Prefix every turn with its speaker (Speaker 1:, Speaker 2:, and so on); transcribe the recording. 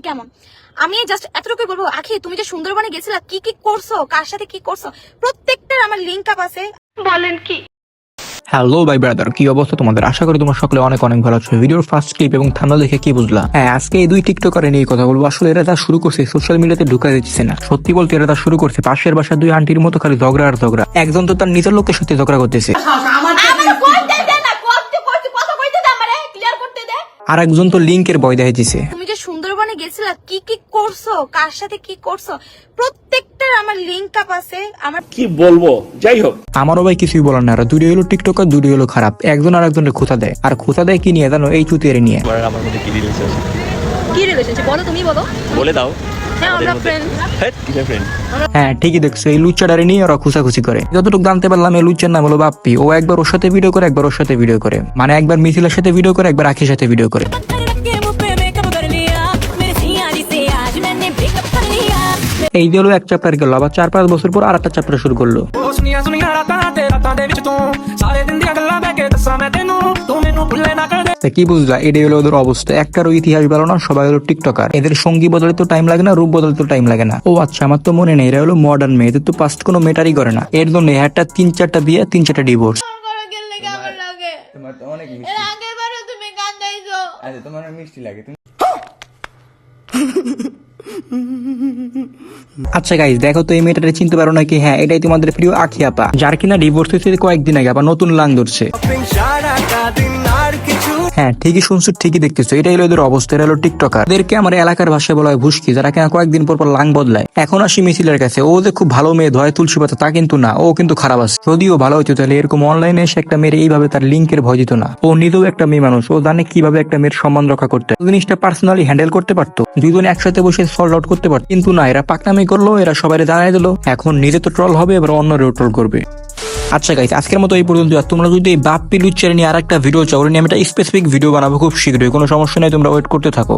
Speaker 1: কেমন। আমি জাস্ট এতটুকুই বলবো, আখি তুমি যে সুন্দরবনে গেছিলা, কি কি করছো, কার সাথে কি করছো, প্রত্যেকটার আমার লিঙ্ক আপ আছে। বলেন কি?
Speaker 2: হ্যালো ভাই ব্রাদার, কি অবস্থা তোমাদের? আশা করি তোমার সকলে অনেক অনেক ভালো আছো। ভিডিওর ফার্স্ট ক্লিপ এবং থাম্বনেল দেখে কি বুঝলা? হ্যাঁ, আজকে এই দুই টিকটকারে নিয়ে কথা বলবো। আসলে এরা যা শুরু করছে সোশ্যাল মিডিয়াতে ঢুকা দিচ্ছে না। সত্যি বলতে এরা যা শুরু করছে পাশের বাসার দুই আন্টির মতো খালি ঝগড়া আর ঝগড়া। একজন তো তার নিজের লোকের সাথে ঝগড়া করতেছে, আর একজন তো লিঙ্কের ভয় দেখাইতেছে।
Speaker 1: তুমি যে সুন্দরবনে গেছিলা, কি কি করছো, কার সাথে কি করছো, প্রত্যেকটার আমার লিঙ্ক আপ আছে। আমার
Speaker 3: কি বলবো, যাই হোক
Speaker 2: আমারও ভাই কিছুই বলার না। দুটোই হলো টিকটকার, দুটোই হলো খারাপ। একজন আর একজনের খোঁচা দেয়, আর খোঁচা দেয় কি নিয়ে জানো? এই চুতিয়ে নিয়ে।
Speaker 4: আমার মধ্যে কি রিলেশন?
Speaker 1: কি রিলেশনশিপ বলো, তুমি বলো।
Speaker 4: বলে দাও।
Speaker 1: হ্যাঁ, আমরা ফ্রেন্ড।
Speaker 4: কিসের ফ্রেন্ড?
Speaker 2: হ্যাঁ ঠিকই দেখছো, এই লুচ্চাটারে নিয়ে ওরা খুশাখুশি করে। যতটুকু জানতে পারলাম এই লুচ্চার নাম হলো বাপ্পি। ও একবার ওর সাথে ভিডিও করে, একবার ওর সাথে ভিডিও করে, মানে একবার মিছিলের সাথে ভিডিও করে, একবার আখির সাথে ভিডিও করে। এই যে হলো এক চ্যাপ্টার গেল, আবার 4-5 বছর পর আর একটা চ্যাপ্টার শুরু করলো। কি বুঝলা? এটাই হলো ওদের অবস্থা। একটারও ইতিহাস ভালো না, সবাই হলো টিকটকার। এদের সঙ্গী বদলে তো টাইম লাগে না, রূপ বদলে তো টাইম লাগে না। ও আচ্ছা, আমার তো মনে নেই, এরা হলো মডার্ন মেয়ে। এদের তো পাস্ট কোনো মেটারই করে না। এর জন্য একটা 3-4টা বিয়ে, 3-4টা ডিভোর্স।
Speaker 5: তোমার তো অনেক মিষ্টি। আগেরবারও তুমি কান্দাইছো। আচ্ছা, তোমার মিষ্টি লাগে তুমি।
Speaker 2: আচ্ছা গাইস, দেখো তো এই মেয়েটাকে চিনতে পারো নাকি? হ্যাঁ, এটাই তোমাদের প্রিয় আখি আপা, যার কিনা ডিভোর্স হয়েছে কয়েকদিন আগে, আবার নতুন লাং ধরছে। হ্যাঁ ঠিকই শুনছো, ঠিকই দেখতেছো, এটাই হলো এদের অবস্থা। এরা হলো টিকটকার। এদেরকে আমার এলাকার ভাষায় বলা হয় ভুস্কি, যারা কিনা কয়েকদিন পর পর লাং বদলায়। এখন আসি মিছিলের কাছে। ও যে খুব ভালো মেয়ে, ধয় তুলসী পাতা, তা কিন্তু না। ও কিন্তু খারাপ আছে। যদিও ভালো হইতো তাহলে এরকম অনলাইনে এসে একটা মেয়ের এইভাবে তার লিঙ্কের ভয় দিত না। ও নিজেও একটা মেয়ে মানুষ, ও জানে কিভাবে একটা মেয়ের সম্মান রক্ষা করতে। জিনিসটা পার্সোনালি হ্যান্ডেল করতে পারতো, দুজনে একসাথে বসে সল্ট আউট করতে পারতো। কিন্তু না, এরা পাকনামি করলো, এরা সবাই জানাই দিল। এখন নিজে তো ট্রল হবে, এবার অন্যরেও ট্রল করবে। আচ্ছা গাইস, আজকের মতো এই পর্যন্ত। আর তোমরা যদি এই বাপ্পি লুচ্চার নিয়ে আর একটা ভিডিও চাও, ওর নিয়ে আমি একটা স্পেসিফিক ভিডিও বানাবো খুব শীঘ্রই। কোনো সমস্যা নেই, তোমরা ওয়েট করতে থাকো।